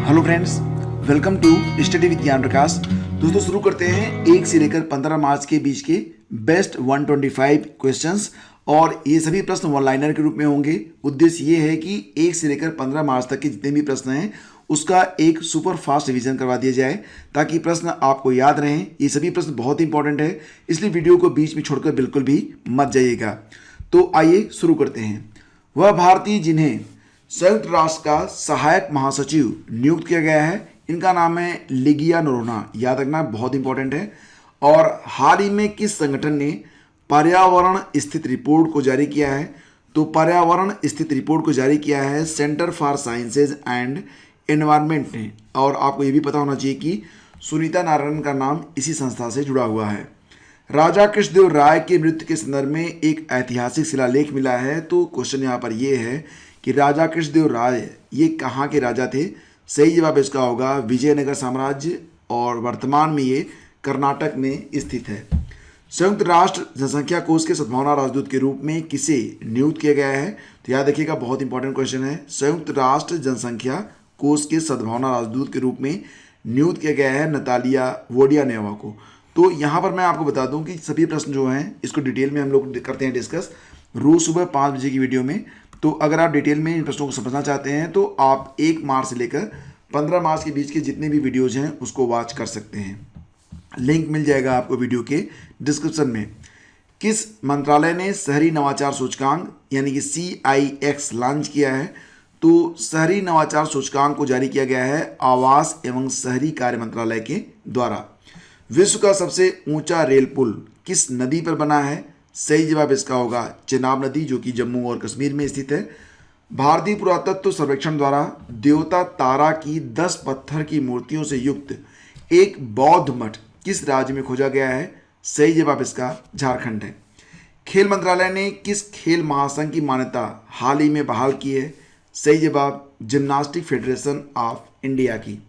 Hello friends, welcome to study with Gyan Prakash. दोस्तों शुरू करते हैं 1 से लेकर 15 मार्च के बीच के बेस्ट 125 क्वेश्चंस। और ये सभी प्रश्न वन लाइनर के रूप में होंगे। उद्देश्य ये है कि 1 से लेकर 15 मार्च तक के जितने भी प्रश्न हैं उसका एक सुपर फास्ट रिवीजन करवा दिया जाए ताकि प्रश्न आपको याद रहें। ये सभी प्रश्न बहुत इंपॉर्टेंट है, इसलिए वीडियो को बीच में छोड़कर बिल्कुल भी मत जाइएगा। तो आइए शुरू करते हैं। वह भारतीय जिन्हें संयुक्त राष्ट्र का सहायक महासचिव नियुक्त किया गया है, इनका नाम है लिगिया नोरोन्हा। याद रखना, बहुत इंपॉर्टेंट है। और हाल ही में किस संगठन ने पर्यावरण स्थित रिपोर्ट को जारी किया है? तो पर्यावरण स्थित रिपोर्ट को जारी किया है centre for sciences and environment ने। और आपको ये भी पता होना चाहिए कि सुनीता नारायण का नाम इसी संस्था से जुड़ा हुआ है। राजा कृष्णदेव राय के मृत्यु के संदर्भ में एक ऐतिहासिक शिलालेख मिला है। तो क्वेश्चन यहाँ पर यह है कि राजा कृष्णदेव राय ये कहाँ के राजा थे? सही जवाब इसका होगा विजयनगर साम्राज्य, और वर्तमान में ये कर्नाटक में स्थित है। संयुक्त राष्ट्र जनसंख्या कोष के सद्भावना राजदूत के रूप में किसे नियुक्त किया गया है? तो याद रखिएगा, बहुत इंपॉर्टेंट क्वेश्चन है। संयुक्त राष्ट्र जनसंख्या कोष के सद्भावना राजदूत के रूप में नियुक्त किया गया है नतालिया वोडियानेवा को। तो यहाँ पर मैं आपको बता दूं कि सभी प्रश्न जो हैं इसको डिटेल में हम लोग करते हैं डिस्कस रोज सुबह 5 बजे की वीडियो में। तो अगर आप डिटेल में इन प्रश्नों को समझना चाहते हैं तो आप 1 मार्च से लेकर 15 मार्च के बीच के जितने भी वीडियोज हैं उसको वॉच कर सकते हैं। लिंक मिल जाएगा आपको वीडियो के डिस्क्रिप्शन में। किस मंत्रालय ने शहरी नवाचार सूचकांक यानी कि CIX लॉन्च किया है? तो शहरी नवाचार सूचकांक को जारी किया गया है आवास एवं शहरी कार्य मंत्रालय के द्वारा। विश्व का सबसे ऊंचा रेल पुल किस नदी पर बना है? सही जवाब इसका होगा चेनाब नदी, जो कि जम्मू और कश्मीर में स्थित है। भारतीय पुरातत्व सर्वेक्षण द्वारा देवता तारा की 10 पत्थर की मूर्तियों से युक्त एक बौद्ध मठ किस राज्य में खोजा गया है? सही जवाब इसका झारखंड है। खेल मंत्रालय ने किस खेल महासंघ की मान्यता हाल ही में बहाल की है? सही जवाब जिम्नास्टिक फेडरेशन ऑफ इंडिया की।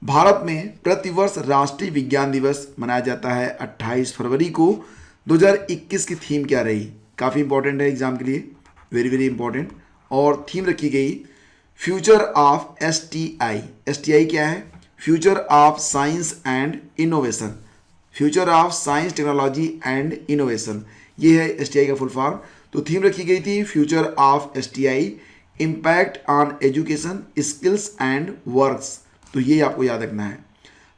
भारत में प्रतिवर्ष राष्ट्रीय विज्ञान दिवस मनाया जाता है 28 फरवरी को। 2021 की थीम क्या रही? काफ़ी इंपॉर्टेंट है एग्जाम के लिए, वेरी वेरी इंपॉर्टेंट। और थीम रखी गई फ्यूचर ऑफ STI। STI क्या है? Future of science and innovation. Future of science technology and innovation, ये है STI का फुल फॉर्म। तो थीम रखी गई थी future of STI impact on education skills and works. तो ये आपको याद रखना है।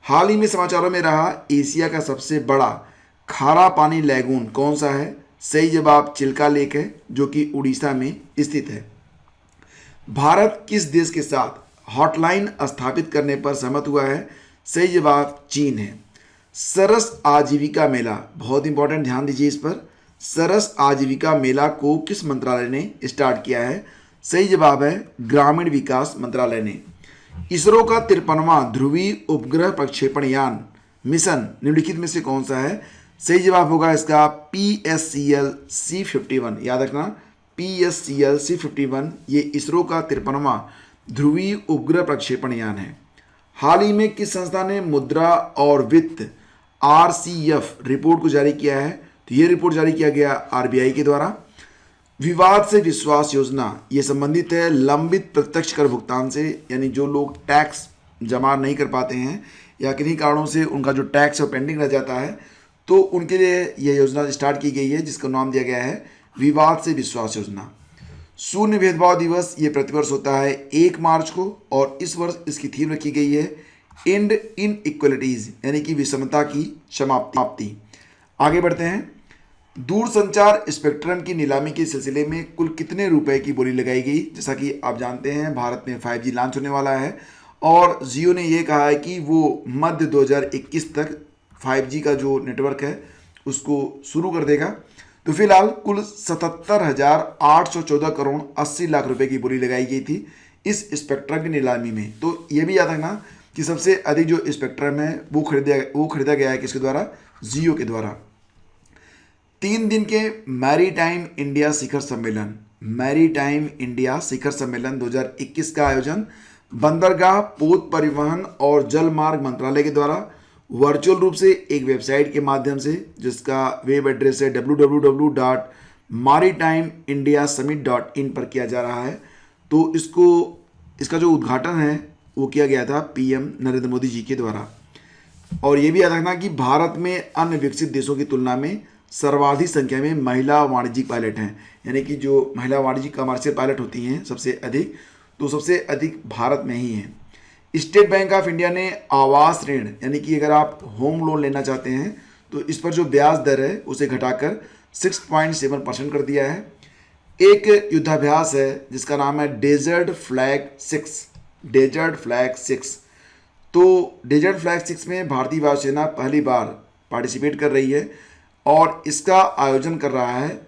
हाल ही में समाचारों में रहा एशिया का सबसे बड़ा खारा पानी लैगून कौन सा है? सही जवाब चिल्का लेक है, जो कि उड़ीसा में स्थित है। भारत किस देश के साथ हॉटलाइन स्थापित करने पर सहमत हुआ है? सही जवाब चीन है। सरस आजीविका मेला, बहुत इंपॉर्टेंट, ध्यान दीजिए इस पर। सरस आजीविका मेला को किस मंत्रालय ने स्टार्ट किया है? सही जवाब है ग्रामीण विकास मंत्रालय ने। इसरो का 53वां ध्रुवीय उपग्रह प्रक्षेपण यान मिशन निम्नलिखित में से कौन सा है? सही जवाब होगा इसका PSCL C51। याद रखना, PSCL C51 ये इसरो का 53वां ध्रुवीय उपग्रह प्रक्षेपण यान है। हाल ही में किस संस्था ने मुद्रा और वित्त RCF रिपोर्ट को जारी किया है? तो ये रिपोर्ट जारी किया गया RBI के द्वारा। विवाद से विश्वास योजना ये संबंधित है लंबित प्रत्यक्ष कर भुगतान से, यानी जो लोग टैक्स जमा नहीं कर पाते हैं या किन्हीं कारणों से उनका जो टैक्स है पेंडिंग रह जाता है, तो उनके लिए यह योजना स्टार्ट की गई है जिसका नाम दिया गया है विवाद से विश्वास योजना। शून्य भेदभाव दिवस ये प्रतिवर्ष होता है 1 मार्च को, और इस वर्ष इसकी थीम रखी गई है एंड इनइक्वलिटीज यानी कि विषमता की समाप्ति। आगे बढ़ते हैं। दूरसंचार स्पेक्ट्रम की नीलामी के सिलसिले में कुल कितने रुपए की बोली लगाई गई? जैसा कि आप जानते हैं भारत में 5G लॉन्च होने वाला है और जियो ने यह कहा है कि वो मध्य 2021 तक 5G का जो नेटवर्क है उसको शुरू कर देगा। तो फिलहाल कुल 77,814 करोड़ 80 लाख रुपए की बोली लगाई गई थी इस स्पेक्ट्रम की नीलामी में। तो ये भी याद रखना कि सबसे अधिक जो स्पेक्ट्रम है वो खरीदा गया है किसके द्वारा? जियो के द्वारा। 3 दिन के मैरीटाइम इंडिया शिखर सम्मेलन 2021 का आयोजन बंदरगाह, पोत परिवहन और जल मार्ग मंत्रालय के द्वारा वर्चुअल रूप से एक वेबसाइट के माध्यम से, जिसका वेब एड्रेस है www.maritimeIndiasummit.in पर किया जा रहा है। तो इसका जो उद्घाटन है वो किया गया था पीएम नरेंद्र मोदी जी के द्वारा। और ये भी याद रखना कि भारत में अन्य विकसित देशों की तुलना में सर्वाधिक संख्या में महिला वाणिज्यिक पायलट हैं, यानी कि जो महिला वाणिज्यिक कमर्शियल पायलट होती हैं सबसे अधिक, तो सबसे अधिक भारत में ही हैं। स्टेट बैंक ऑफ इंडिया ने आवास ऋण यानी कि अगर आप होम लोन लेना चाहते हैं तो इस पर जो ब्याज दर है उसे घटाकर 6.7% कर दिया है। एक युद्धाभ्यास है जिसका नाम है डेजर्ट फ्लैग 6। तो डेजर्ट फ्लैग 6 में भारतीय वायुसेना पहली बार पार्टिसिपेट कर रही है और इसका आयोजन कर रहा है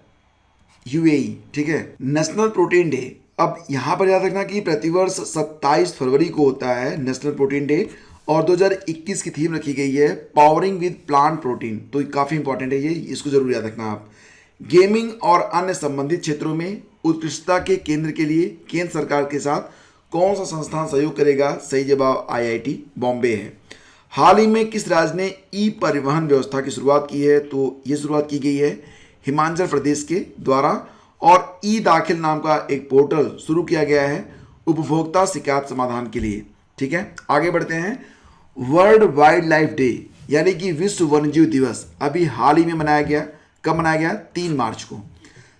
यूएई। ठीक है। नेशनल प्रोटीन डे, अब यहाँ पर याद रखना कि प्रतिवर्ष 27 फरवरी को होता है नेशनल प्रोटीन डे, और 2021 की थीम रखी गई है पावरिंग विद प्लांट प्रोटीन। तो काफ़ी इंपॉर्टेंट है ये, इसको जरूर याद रखना आप। गेमिंग और अन्य संबंधित क्षेत्रों में उत्कृष्टता के केंद्र के लिए केंद्र सरकार के साथ कौन सा संस्थान सहयोग करेगा? सही जवाब आईआईटी बॉम्बे है। हाल ही में किस राज्य ने ई परिवहन व्यवस्था की शुरुआत की है? तो ये शुरुआत की गई है हिमाचल प्रदेश के द्वारा, और ई दाखिल नाम का एक पोर्टल शुरू किया गया है उपभोक्ता शिकायत समाधान के लिए। ठीक है, आगे बढ़ते हैं। वर्ल्ड वाइल्ड लाइफ डे यानी कि विश्व वन्यजीव दिवस अभी हाल ही में मनाया गया। कब मनाया गया? 3 मार्च को।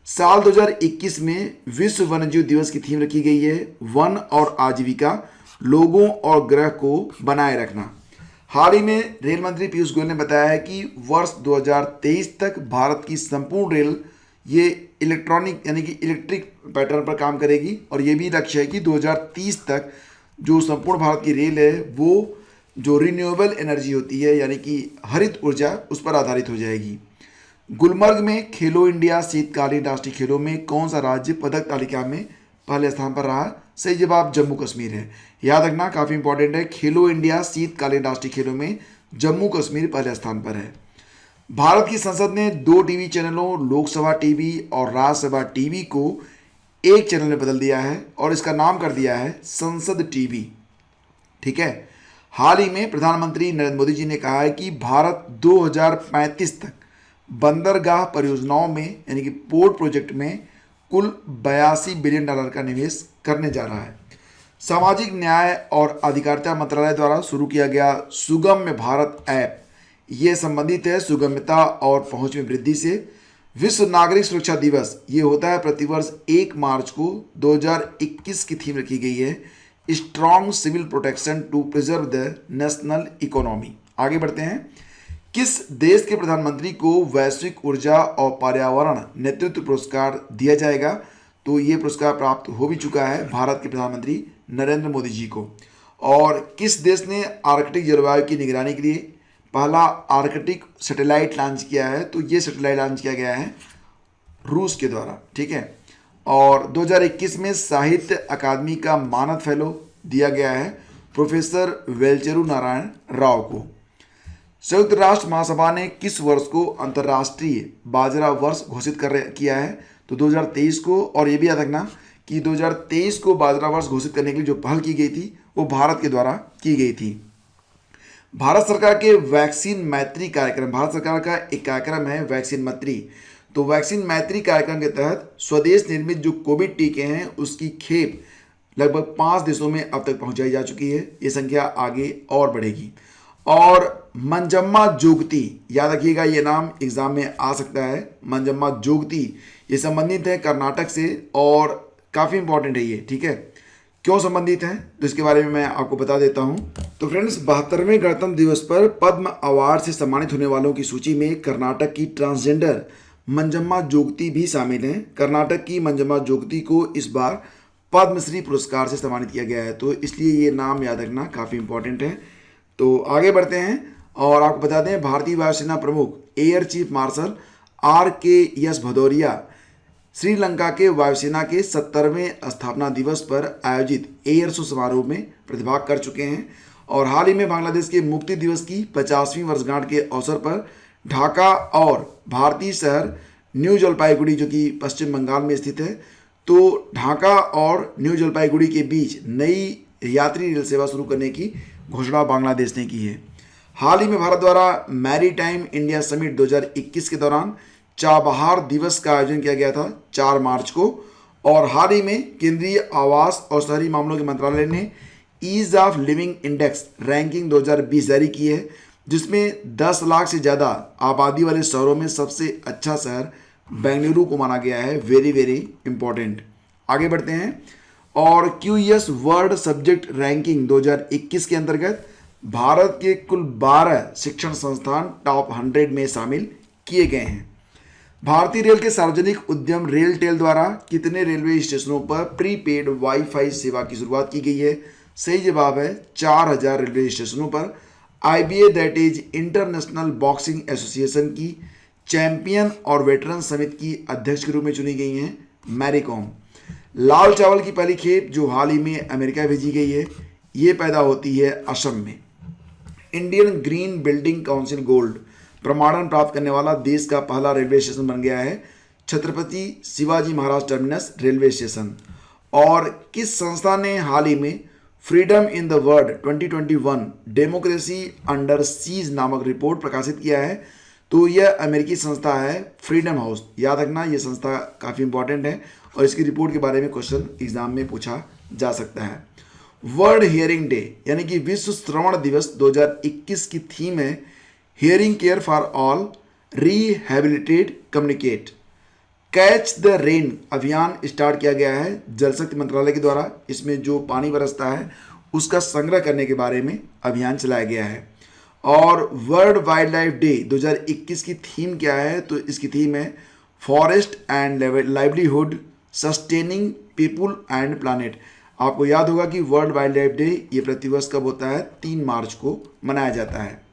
साल 2021 में विश्व वन्यजीव दिवस की थीम रखी गई है वन और आजीविका, लोगों और ग्रह को बनाए रखना। हाल ही में रेल मंत्री पीयूष गोयल ने बताया है कि वर्ष 2023 तक भारत की संपूर्ण रेल ये इलेक्ट्रॉनिक यानी कि इलेक्ट्रिक पैटर्न पर काम करेगी, और ये भी लक्ष्य है कि 2030 तक जो संपूर्ण भारत की रेल है वो जो रिन्यूएबल एनर्जी होती है यानी कि हरित ऊर्जा उस पर आधारित हो जाएगी। गुलमर्ग में खेलो इंडिया शीतकालीन राष्ट्रीय खेलों में कौन सा राज्य पदक तालिका में पहले स्थान पर रहा? सही जवाब जम्मू कश्मीर है। याद रखना, काफ़ी इंपॉर्टेंट है, खेलो इंडिया शीतकालीन राष्ट्रीय खेलों में जम्मू कश्मीर पहले स्थान पर है। भारत की संसद ने 2 टीवी चैनलों लोकसभा टीवी और राज्यसभा टीवी को एक चैनल में बदल दिया है और इसका नाम कर दिया है संसद टीवी। ठीक है। हाल ही में प्रधानमंत्री नरेंद्र मोदी जी ने कहा है कि भारत 2035 तक बंदरगाह परियोजनाओं में यानी कि पोर्ट प्रोजेक्ट में कुल $82 बिलियन का निवेश करने जा रहा है। सामाजिक न्याय और अधिकारिता मंत्रालय द्वारा शुरू किया गया सुगम्य भारत ऐप ये संबंधित है सुगम्यता और पहुंच में वृद्धि से। विश्व नागरिक सुरक्षा दिवस ये होता है प्रतिवर्ष 1 मार्च को। 2021 की थीम रखी गई है strong civil protection to preserve the national economy. आगे बढ़ते हैं। किस देश के प्रधानमंत्री को वैश्विक ऊर्जा और पर्यावरण नेतृत्व पुरस्कार दिया जाएगा? तो ये पुरस्कार प्राप्त हो भी चुका है भारत के प्रधानमंत्री नरेंद्र मोदी जी को। और किस देश ने आर्कटिक जलवायु की निगरानी के लिए पहला आर्कटिक सैटेलाइट लॉन्च किया है? तो ये सैटेलाइट लॉन्च किया गया है रूस के द्वारा। ठीक है। और 2021 में साहित्य अकादमी का मानद फेलो दिया गया है प्रोफेसर वेलचेरू नारायण राव को। संयुक्त राष्ट्र महासभा ने किस वर्ष को अंतर्राष्ट्रीय बाजरा वर्ष घोषित किया है? तो 2023 को। और ये भी याद रखना कि 2023 को बाजरा वर्ष घोषित करने के लिए जो पहल की गई थी वो भारत के द्वारा की गई थी। भारत सरकार के वैक्सीन मैत्री कार्यक्रम, भारत सरकार का एक कार्यक्रम है वैक्सीन मैत्री। तो वैक्सीन मैत्री कार्यक्रम के तहत स्वदेश निर्मित जो कोविड टीके हैं उसकी खेप लगभग 5 देशों में अब तक पहुंचाई जा चुकी है। ये संख्या आगे और बढ़ेगी। और मंजम्मा जोगती, याद रखिएगा ये नाम एग्जाम में आ सकता है। मंजम्मा जोगती ये संबंधित है कर्नाटक से और काफ़ी इंपॉर्टेंट है ये। ठीक है, क्यों संबंधित है तो इसके बारे में मैं आपको बता देता हूं। तो फ्रेंड्स, 72वें गणतंत्र दिवस पर पद्म अवार्ड से सम्मानित होने वालों की सूची में कर्नाटक की ट्रांसजेंडर मंजम्मा जोगती भी शामिल हैं। कर्नाटक की मंजम्मा जोगती को इस बार पद्मश्री पुरस्कार से सम्मानित किया गया है, तो इसलिए ये नाम याद रखना काफ़ी इंपॉर्टेंट है। तो आगे बढ़ते हैं और आपको बता दें भारतीय वायुसेना प्रमुख air chief marshal RKS Bhadauria Sri Lanka के वायुसेना के 70वें स्थापना दिवस पर आयोजित एयर शो समारोह में प्रतिभाग कर चुके हैं। और हाल ही में बांग्लादेश के मुक्ति दिवस की 50वीं वर्षगांठ के अवसर पर ढाका और भारतीय शहर न्यू जलपाईगुड़ी जो कि पश्चिम बंगाल में स्थित है, तो ढाका और न्यू जलपाईगुड़ी के बीच नई यात्री रेल सेवा शुरू करने की घोषणा बांग्लादेश ने की है। हाल ही में भारत द्वारा मैरीटाइम इंडिया समिट 2021 के दौरान चाबहार दिवस का आयोजन किया गया था 4 मार्च को। और हाल ही में केंद्रीय आवास और शहरी मामलों के मंत्रालय ने ease of living index ranking 2020 जारी की है, जिसमें 10 लाख से ज़्यादा आबादी वाले शहरों में सबसे अच्छा शहर बेंगलुरु को माना गया है। Very very important. आगे बढ़ते हैं। और QS वर्ल्ड सब्जेक्ट रैंकिंग 2021 के अंतर्गत भारत के कुल 12 शिक्षण संस्थान टॉप 100 में शामिल किए गए हैं। भारतीय रेल के सार्वजनिक उद्यम रेलटेल द्वारा कितने रेलवे स्टेशनों पर प्रीपेड वाईफाई सेवा की शुरुआत की गई है? सही जवाब है 4000 रेलवे स्टेशनों पर। IBA that is international boxing association की चैंपियन और वेटरन समिति की अध्यक्ष के रूप में चुनी गई हैं मैरी कॉम। लाल चावल की पहली खेप जो हाल ही में अमेरिका भेजी गई है, ये पैदा होती है असम में। Indian green building council gold प्रमाणन प्राप्त करने वाला देश का पहला रेलवे स्टेशन बन गया है Chhatrapati Shivaji Maharaj terminus railway station. और किस संस्था ने हाल ही में freedom in the world 2021 democracy under seize नामक रिपोर्ट प्रकाशित किया है? तो यह अमेरिकी संस्था है फ्रीडम हाउस। याद रखना, यह संस्था काफ़ी इंपॉर्टेंट है और इसकी रिपोर्ट के बारे में क्वेश्चन एग्जाम में पूछा जा सकता है। वर्ल्ड हियरिंग डे यानी कि विश्व श्रवण दिवस 2021 की थीम है hearing care for all, rehabilitate, communicate. Catch the rain अभियान स्टार्ट किया गया है जल शक्ति मंत्रालय के द्वारा। इसमें जो पानी बरसता है उसका संग्रह करने के बारे में अभियान चलाया गया है। और वर्ल्ड वाइल्ड लाइफ डे 2021 की थीम क्या है? तो इसकी थीम है forest and livelihood sustaining people and planet. आपको याद होगा कि वर्ल्ड वाइल्ड लाइफ डे ये प्रतिवर्ष कब होता है? 3 मार्च को मनाया जाता है।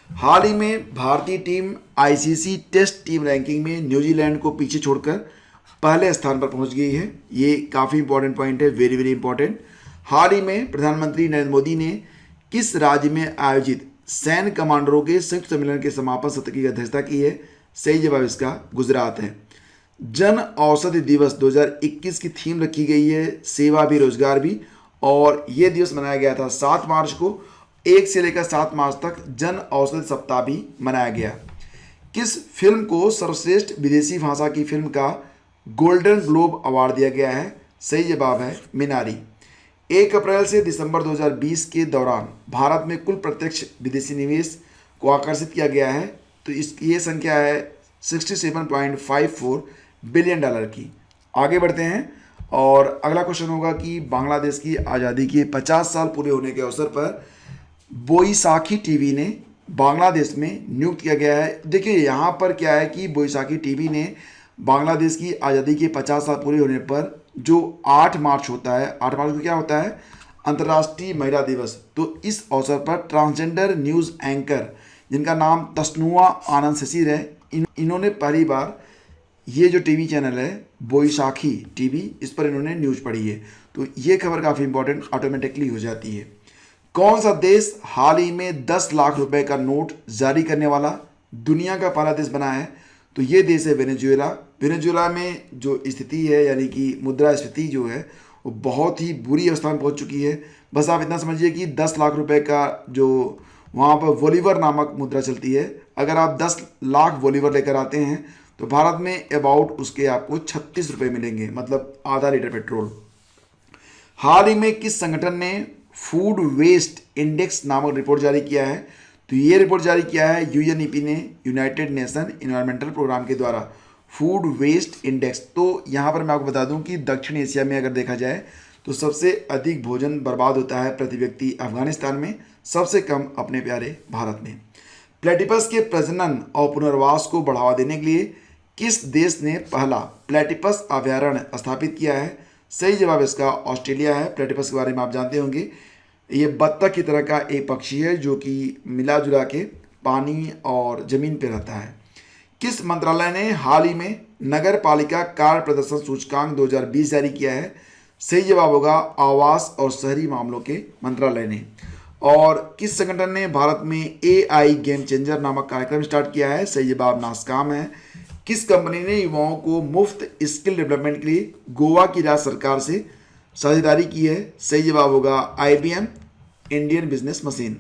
हाल ही में भारतीय team ICC test team ranking में न्यूजीलैंड को पीछे छोड़कर पहले स्थान पर पहुंच गई है। ये काफ़ी इंपॉर्टेंट पॉइंट है, वेरी वेरी इंपॉर्टेंट। हाल ही में प्रधानमंत्री नरेंद्र मोदी ने किस राज्य में आयोजित सैन्य कमांडरों के संयुक्त सम्मेलन के समापन सत्र की अध्यक्षता की है? सही जवाब इसका गुजरात है। जन औषधि दिवस 2021 की थीम रखी गई है सेवा भी रोजगार भी, और ये दिवस मनाया गया था 7 मार्च को। 1 से लेकर 7 मार्च तक जन औषधि सप्ताह भी मनाया गया। किस फिल्म को सर्वश्रेष्ठ विदेशी भाषा की फिल्म का गोल्डन ग्लोब अवार्ड दिया गया है? सही जवाब है मिनारी। 1 अप्रैल से दिसंबर 2020 के दौरान भारत में कुल प्रत्यक्ष विदेशी निवेश को आकर्षित किया गया है। तो इसकी ये संख्या है 67.54 बिलियन डॉलर की। आगे बढ़ते हैं और अगला क्वेश्चन होगा कि बांग्लादेश की आज़ादी के 50 साल पूरे होने के अवसर पर बोईसाखी टीवी ने बांग्लादेश में नियुक्त किया गया है। देखिए यहाँ पर क्या है कि बोईसाखी टीवी ने बांग्लादेश की आज़ादी के 50 साल पूरे होने पर जो 8 मार्च होता है, 8 मार्च को क्या होता है? अंतर्राष्ट्रीय महिला दिवस। तो इस अवसर पर ट्रांसजेंडर न्यूज़ एंकर जिनका नाम तस्नुआ आनंद शशीर है, इन्होंने पहली बार ये जो टीवी चैनल है बोईसाखी टीवी, इस पर इन्होंने न्यूज़ पढ़ी है। तो ये खबर काफ़ी इंपॉर्टेंट ऑटोमेटिकली हो जाती है। कौन सा देश हाल ही में 10 लाख रुपए का नोट जारी करने वाला दुनिया का पहला देश बना है? तो ये देश है वेनेजुएला। वेनेजुएला में जो स्थिति है यानी कि मुद्रास्फीति जो है वो बहुत ही बुरी अवस्था में पहुंच चुकी है। बस आप इतना समझिए कि 10 लाख रुपए का जो वहाँ पर बोलीवर नामक मुद्रा चलती है, अगर आप 10 लाख बोलीवर लेकर आते हैं तो भारत में अबाउट उसके आपको 36 रुपये मिलेंगे, मतलब आधा लीटर पेट्रोल। हाल ही में किस संगठन ने फूड वेस्ट इंडेक्स नामक रिपोर्ट जारी किया है? तो ये रिपोर्ट जारी किया है UNEP ने, यूनाइटेड नेशन इन्वायरमेंटल प्रोग्राम के द्वारा फूड वेस्ट इंडेक्स। तो यहाँ पर मैं आपको बता दूं कि दक्षिण एशिया में अगर देखा जाए तो सबसे अधिक भोजन बर्बाद होता है प्रति व्यक्ति अफगानिस्तान में, सबसे कम अपने प्यारे भारत में। प्लेटिपस के प्रजनन और पुनर्वास को बढ़ावा देने के लिए किस देश ने पहला प्लेटिपस अभयारण्य स्थापित किया है? सही जवाब इसका ऑस्ट्रेलिया है। प्लेटिपस के बारे में आप जानते होंगे, ये बत्तख की तरह का एक पक्षी है जो कि मिला जुला के पानी और ज़मीन पर रहता है। किस मंत्रालय ने हाल ही में नगर पालिका कार्य प्रदर्शन सूचकांक 2020 जारी किया है? सही जवाब होगा आवास और शहरी मामलों के मंत्रालय ने। और किस संगठन ने भारत में AI गेम चेंजर नामक कार्यक्रम स्टार्ट किया है? सही जवाब नासकाम है। किस कंपनी ने युवाओं को मुफ्त स्किल डेवलपमेंट के लिए गोवा की राज्य सरकार से साझेदारी की है? सही जवाब होगा IBM इंडियन बिजनेस मशीन।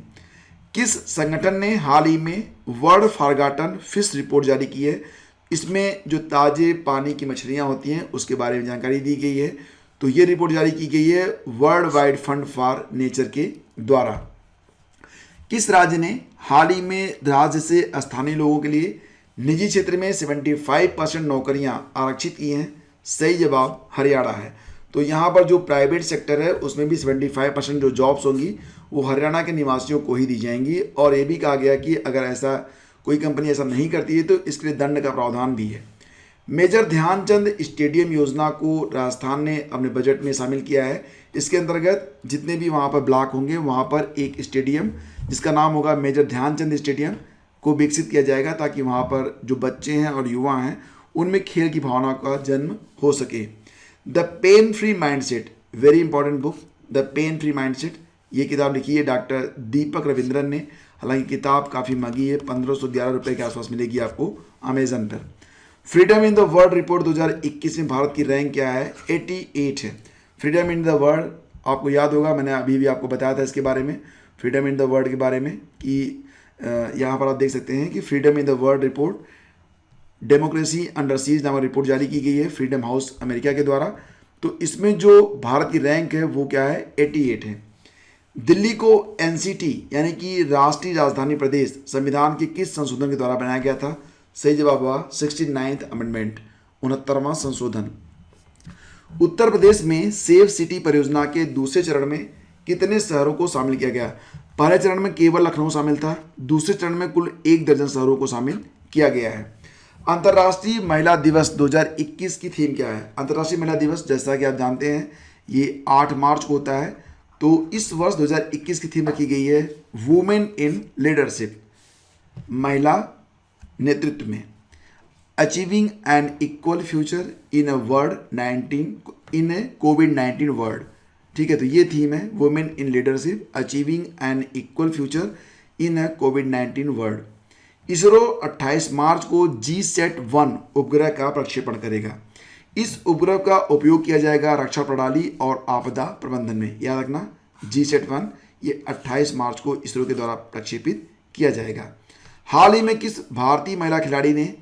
किस संगठन ने हाल ही में वर्ल्ड फॉरगॉटन फिश रिपोर्ट जारी की है? इसमें जो ताज़े पानी की मछलियाँ होती हैं उसके बारे में जानकारी दी गई है। तो ये रिपोर्ट जारी की गई है world wide fund for nature के द्वारा। किस राज्य ने हाल ही में राज्य से स्थानीय लोगों के लिए निजी क्षेत्र में 75% नौकरियां आरक्षित की हैं? सही जवाब हरियाणा है। तो यहाँ पर जो प्राइवेट सेक्टर है उसमें भी 75% जो जॉब्स होंगी वो हरियाणा के निवासियों को ही दी जाएंगी। और ये भी कहा गया कि अगर ऐसा कोई कंपनी ऐसा नहीं करती है तो इसके लिए दंड का प्रावधान भी है। मेजर ध्यानचंद स्टेडियम योजना को राजस्थान ने अपने बजट में शामिल किया है। इसके अंतर्गत जितने भी वहाँ पर ब्लॉक होंगे वहाँ पर एक स्टेडियम जिसका नाम होगा मेजर ध्यानचंद स्टेडियम को विकसित किया जाएगा, ताकि वहाँ पर जो बच्चे हैं और युवा हैं उनमें खेल की भावना का जन्म हो सके। The pain free mindset, very important book, the pain free mindset, ये किताब लिखी है डॉक्टर दीपक रविंद्रन ने। हालांकि किताब काफ़ी महंगी है, 1511 रुपये के आसपास मिलेगी आपको अमेजन पर। Freedom in the world report 2021 में भारत की रैंक क्या है? 88 है। फ्रीडम इन द वर्ल्ड आपको याद होगा, मैंने अभी भी आपको बताया था इसके बारे में, फ्रीडम इन द वर्ल्ड के बारे में, कि यहाँ पर आप देख सकते हैं कि freedom in the world report democracy under seize नामक रिपोर्ट जारी की गई है फ्रीडम हाउस अमेरिका के द्वारा। तो इसमें जो भारत की रैंक है वो क्या है? 88 है। दिल्ली को एनसीटी यानी कि राष्ट्रीय राजधानी प्रदेश संविधान के किस संशोधन के द्वारा बनाया गया था? सही जवाब हुआ 69th अमेंडमेंट, 69वां संशोधन। उत्तर प्रदेश में सेफ सिटी परियोजना के दूसरे चरण में कितने शहरों को शामिल किया गया? पहले चरण में केवल लखनऊ शामिल था, दूसरे चरण में कुल 1 दर्जन शहरों को शामिल किया गया है। अंतर्राष्ट्रीय महिला दिवस 2021 की थीम क्या है? अंतर्राष्ट्रीय महिला दिवस जैसा कि आप जानते हैं ये 8 मार्च को होता है। तो इस वर्ष 2021 की थीम रखी गई है वुमेन इन लीडरशिप, महिला नेतृत्व में, achieving an equal future in a कोविड-19 वर्ल्ड। ठीक है, तो ये थीम है women in leadership, achieving an equal future in a कोविड-19 वर्ल्ड। इसरो 28 मार्च को GSAT-1 उपग्रह का प्रक्षेपण करेगा। इस उपग्रह का उपयोग किया जाएगा रक्षा प्रणाली और आपदा प्रबंधन में। याद रखना GSAT-1 ये 28 मार्च को इसरो के द्वारा प्रक्षेपित किया जाएगा। हाल ही में किस भारतीय महिला खिलाड़ी ने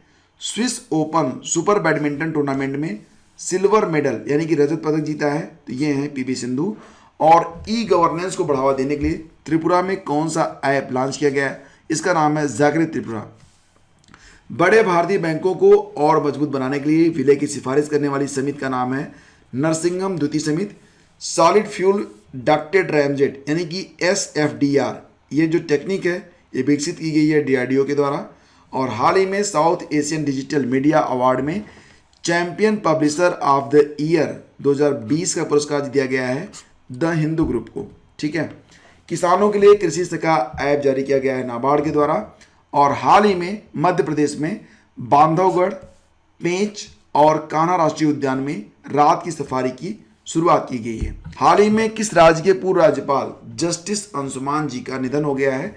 Swiss open super badminton tournament में सिल्वर मेडल यानी कि रजत पदक जीता है? तो ये हैं PV सिंधु। और ई गवर्नेंस को बढ़ावा देने के लिए त्रिपुरा में कौन सा ऐप लॉन्च किया गया है? इसका नाम है जागृत त्रिपुरा। बड़े भारतीय बैंकों को और मजबूत बनाने के लिए विलय की सिफारिश करने वाली समिति का नाम है नरसिंघम द्वितीय समिति। सॉलिड फ्यूल डक्टेड रैमजेट यानी कि SFDR, ये जो टेक्निक है ये विकसित की गई है DRDO के द्वारा। और हाल ही में South Asian digital media award में champion publisher of the year 2020 का पुरस्कार दिया गया है द हिंदू ग्रुप को। ठीक है, किसानों के लिए कृषि शिक्षा ऐप जारी किया गया है नाबार्ड के द्वारा। और हाल ही में मध्य प्रदेश में बांधवगढ़, पेंच और कान्हा राष्ट्रीय उद्यान में रात की सफारी की शुरुआत की गई है। हाल ही में किस राज्य के पूर्व राज्यपाल जस्टिस अंशुमान जी का निधन हो गया है?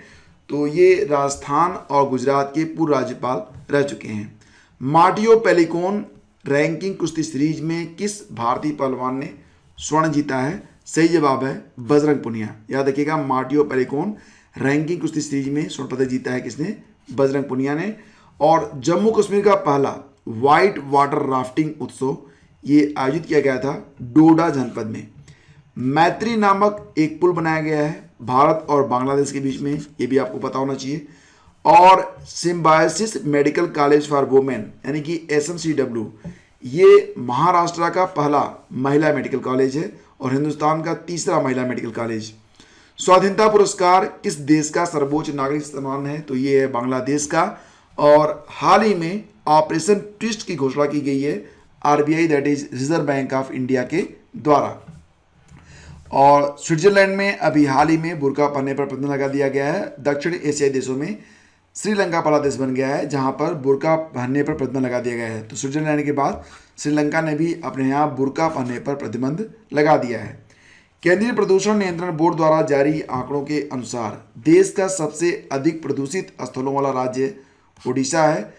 तो ये राजस्थान और गुजरात के पूर्व राज्यपाल रह चुके हैं। मार्टियो पेलिकोन रैंकिंग कुश्ती सीरीज में किस भारतीय पहलवान ने स्वर्ण जीता है? सही जवाब है बजरंग पुनिया। याद रखिएगा मार्टियो पेलिकोन रैंकिंग कुश्ती सीरीज में स्वर्ण पदक जीता है किसने? बजरंग पुनिया ने। और जम्मू कश्मीर का पहला वाइट वाटर राफ्टिंग उत्सव ये आयोजित किया गया था डोडा जनपद में। मैत्री नामक एक पुल बनाया गया है भारत और बांग्लादेश के बीच में, ये भी आपको पता होना चाहिए। और symbiosis medical college for women यानी कि SMCW ये महाराष्ट्र का पहला महिला मेडिकल कॉलेज है और हिंदुस्तान का तीसरा महिला मेडिकल कॉलेज। स्वाधीनता पुरस्कार किस देश का सर्वोच्च नागरिक सम्मान है? तो ये है बांग्लादेश का। और हाल ही में ऑपरेशन ट्विस्ट की घोषणा की गई है RBI that is reserve bank of India के द्वारा। और स्विट्जरलैंड में अभी हाल ही में बुर्का पहनने पर प्रतिबंध लगा दिया गया है। दक्षिण एशियाई देशों में श्रीलंका पहला देश बन गया है जहां पर बुर्का पहनने पर प्रतिबंध लगा दिया गया है। तो स्विट्जरलैंड के बाद श्रीलंका ने भी अपने यहाँ बुर्का पहनने पर प्रतिबंध लगा दिया है। केंद्रीय प्रदूषण नियंत्रण बोर्ड द्वारा जारी आंकड़ों के अनुसार देश का सबसे अधिक प्रदूषित स्थलों वाला राज्य उड़ीसा है,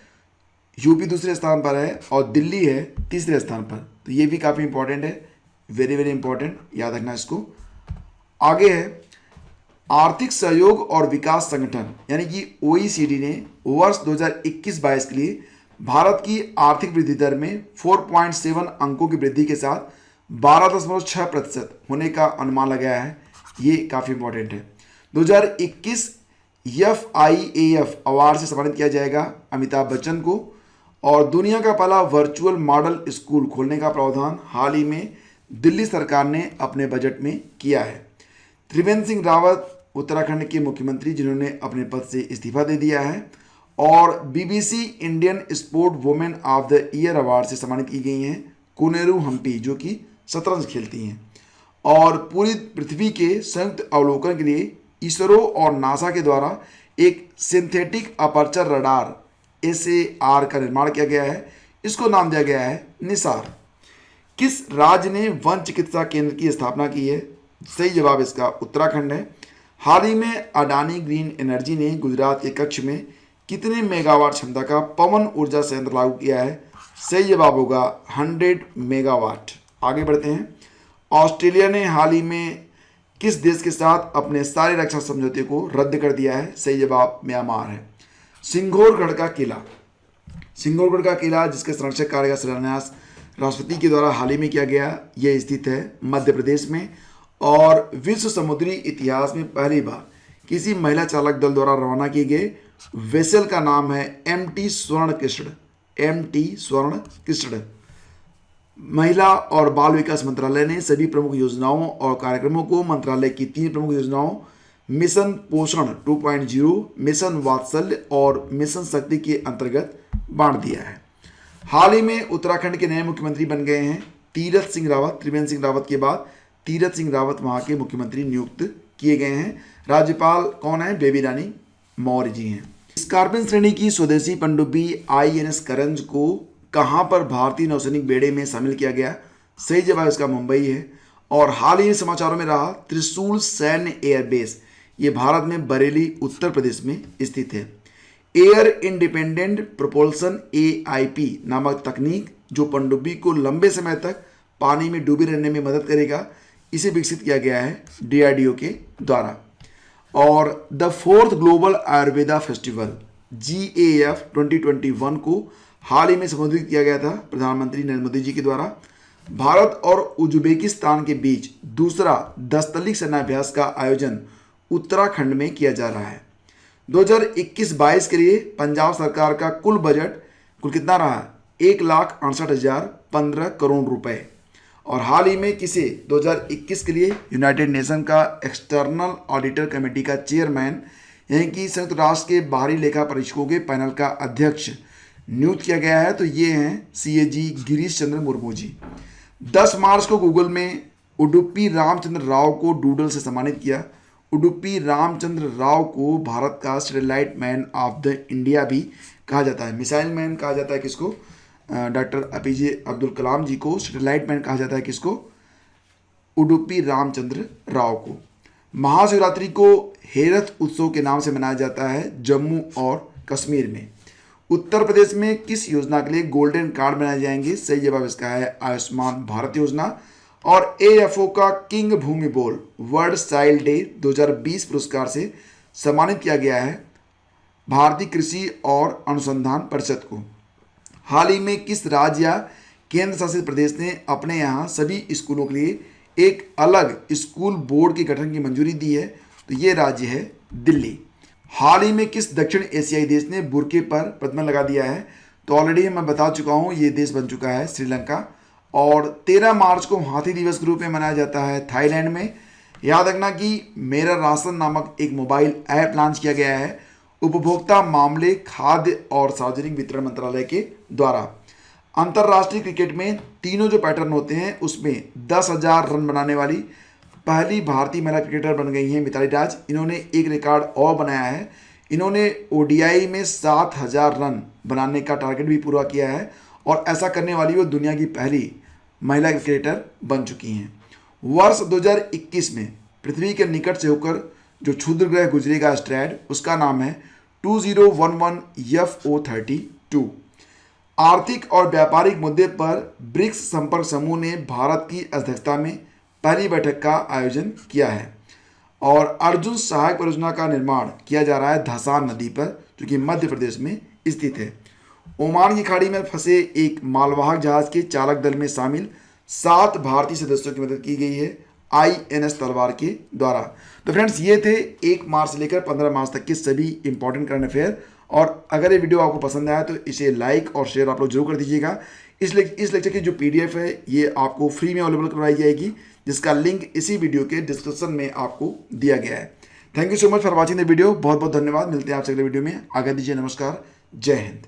यूपी दूसरे स्थान पर है और दिल्ली है तीसरे स्थान पर। तो ये भी काफ़ी इंपॉर्टेंट है, वेरी वेरी इंपॉर्टेंट, याद रखना इसको। आगे है आर्थिक सहयोग और विकास संगठन यानी कि OECD ने वर्ष 2021-22 के लिए भारत की आर्थिक वृद्धि दर में 4.7 अंकों की वृद्धि के साथ 12.6% होने का अनुमान लगाया है। ये काफ़ी इंपॉर्टेंट है। 2021 FIAF अवार्ड से सम्मानित किया जाएगा अमिताभ बच्चन को। और दुनिया का पहला वर्चुअल मॉडल स्कूल खोलने का प्रावधान हाल ही में दिल्ली सरकार ने अपने बजट में किया है। त्रिवेंद्र सिंह रावत उत्तराखंड के मुख्यमंत्री जिन्होंने अपने पद से इस्तीफा दे दिया है। और BBC Indian sport women of the year award से सम्मानित की गई हैं कोनेरू हम्पी, जो कि शतरंज खेलती हैं। और पूरी पृथ्वी के संयुक्त अवलोकन के लिए इसरो और नासा के द्वारा एक सिंथेटिक अपर्चर रडार SAR का निर्माण किया गया है। इसको नाम दिया गया है निसार। किस राज्य ने वन चिकित्सा केंद्र की स्थापना की है? सही जवाब इसका उत्तराखंड है। हाल ही में अडानी ग्रीन एनर्जी ने गुजरात के कच्छ में कितने मेगावाट क्षमता का पवन ऊर्जा संयंत्र लागू किया है? सही जवाब होगा 100 मेगावाट। आगे बढ़ते हैं। ऑस्ट्रेलिया ने हाल ही में किस देश के साथ अपने सारे रक्षा समझौते को रद्द कर दिया है? सही जवाब म्यांमार है। सिंघोरगढ़ का किला, सिंघोरगढ़ का किला जिसके संरक्षक कार्य का शिलान्यास राष्ट्रपति के द्वारा हाल ही में किया गया, यह स्थित है मध्य प्रदेश में। और विश्व समुद्री इतिहास में पहली बार किसी महिला चालक दल द्वारा रवाना किए गए वेसल का नाम है MT स्वर्ण कृष्ण। MT स्वर्ण कृष्ण। महिला और बाल विकास मंत्रालय ने सभी प्रमुख योजनाओं और कार्यक्रमों को मंत्रालय की 3 प्रमुख योजनाओं मिशन पोषण 2.0, मिशन वात्सल्य और मिशन शक्ति के अंतर्गत बांट दिया है। हाल ही में उत्तराखंड के नए मुख्यमंत्री बन गए हैं तीरथ सिंह रावत। त्रिवेंद्र सिंह रावत के बाद तीरथ सिंह रावत वहाँ के मुख्यमंत्री नियुक्त किए गए हैं। राज्यपाल कौन है? बेबी रानी मौर्य जी हैं। स्कॉर्पियन श्रेणी की स्वदेशी पनडुब्बी INS करंज को कहाँ पर भारतीय नौसैनिक बेड़े में शामिल किया गया? सही जवाब इसका मुंबई है। और हाल ही समाचारों में रहा त्रिशूल सैन्य एयरबेस, ये भारत में बरेली उत्तर प्रदेश में स्थित है। एयर इंडिपेंडेंट प्रोपल्सन AIP नामक तकनीक जो पनडुब्बी को लंबे समय तक पानी में डूबे रहने में मदद करेगा, इसे विकसित किया गया है DRDO के द्वारा। और the 4th global Ayurveda festival GAF 2021 को हाल ही में संबोधित किया गया था प्रधानमंत्री नरेंद्र मोदी जी के द्वारा। भारत और उज्बेकिस्तान के बीच दूसरा 10 तलिक सेनाभ्यास का आयोजन उत्तराखंड में किया जा रहा है। 2021-22 के लिए पंजाब सरकार का कुल बजट कुल कितना रहा? 1,68,015 करोड़ रुपए। और हाल ही में किसे 2021 के लिए यूनाइटेड नेशन का एक्सटर्नल ऑडिटर कमेटी का चेयरमैन यानी कि संयुक्त राष्ट्र के बाहरी लेखा परीक्षकों के पैनल का अध्यक्ष नियुक्त किया गया है? तो ये हैं CAG गिरीश चंद्र मुर्मू जी। 10 मार्च को गूगल में उडुपी रामचंद्र राव को डूडल से सम्मानित किया। उडुपी रामचंद्र राव को भारत का satellite man of the India भी कहा जाता है। मिसाइल मैन कहा जाता है किसको? डॉक्टर APJ अब्दुल कलाम जी को सैटेलाइट मैन कहा जाता है किसको? उडुपी रामचंद्र राव को। महाशिवरात्रि को हेरथ उत्सव के नाम से मनाया जाता है जम्मू और कश्मीर में। उत्तर प्रदेश में किस योजना के लिए गोल्डन कार्ड बनाए जाएंगे? सही जवाब इसका है आयुष्मान भारत योजना। और AFO का किंग भूमि बोल वर्ल्ड चाइल्ड डे 2020 पुरस्कार से सम्मानित किया गया है भारतीय कृषि और अनुसंधान परिषद को। हाल ही में किस राज्य या केंद्र शासित प्रदेश ने अपने यहाँ सभी स्कूलों के लिए एक अलग स्कूल बोर्ड के गठन की मंजूरी दी है? तो ये राज्य है दिल्ली। हाल ही में किस दक्षिण एशियाई देश ने बुर्के पर प्रतिबंध लगा दिया है? तो ऑलरेडी मैं बता चुका हूँ, ये देश बन चुका है श्रीलंका। और 13 मार्च को हाथी दिवस के रूप में मनाया जाता है थाईलैंड में। याद रखना कि मेरा राशन नामक एक मोबाइल ऐप लॉन्च किया गया है उपभोक्ता मामले, खाद्य और सार्वजनिक वितरण मंत्रालय के द्वारा। अंतर्राष्ट्रीय क्रिकेट में तीनों जो पैटर्न होते हैं उसमें 10,000 रन बनाने वाली पहली भारतीय महिला क्रिकेटर बन गई हैं मिताली राज। इन्होंने एक रिकॉर्ड और बनाया है, इन्होंने ODI में 7,000 रन बनाने का टारगेट भी पूरा किया है और ऐसा करने वाली वो दुनिया की पहली महिला क्रिकेटर बन चुकी हैं। वर्ष 2021 में पृथ्वी के निकट से होकर जो क्षुद्र ग्रह गुजरेगा एस्ट्रेड, उसका नाम है 2011 FO32। आर्थिक और व्यापारिक मुद्दे पर ब्रिक्स संपर्क समूह ने भारत की अध्यक्षता में पहली बैठक का आयोजन किया है। और अर्जुन सहायक परियोजना का निर्माण किया जा रहा है धसान नदी पर, जो कि मध्य प्रदेश में स्थित है। ओमान की खाड़ी में फंसे एक मालवाहक जहाज के चालक दल में शामिल 7 भारतीय सदस्यों की मदद की गई है INS तलवार के द्वारा। तो फ्रेंड्स ये थे 1 मार्च से लेकर 15 मार्च तक के सभी इंपॉर्टेंट करंट अफेयर। और अगर ये वीडियो आपको पसंद आया तो इसे लाइक और शेयर आप लोग जरूर कर दीजिएगा। इस लेक्चर की जो PDF है ये आपको फ्री में अवेलेबल करवाई जाएगी, जिसका लिंक इसी वीडियो के डिस्क्रिप्शन में आपको दिया गया है। Thank you so much for watching the video. बहुत बहुत धन्यवाद। मिलते हैं आपसे अगले वीडियो में। आगे दीजिए। नमस्कार। जय हिंद।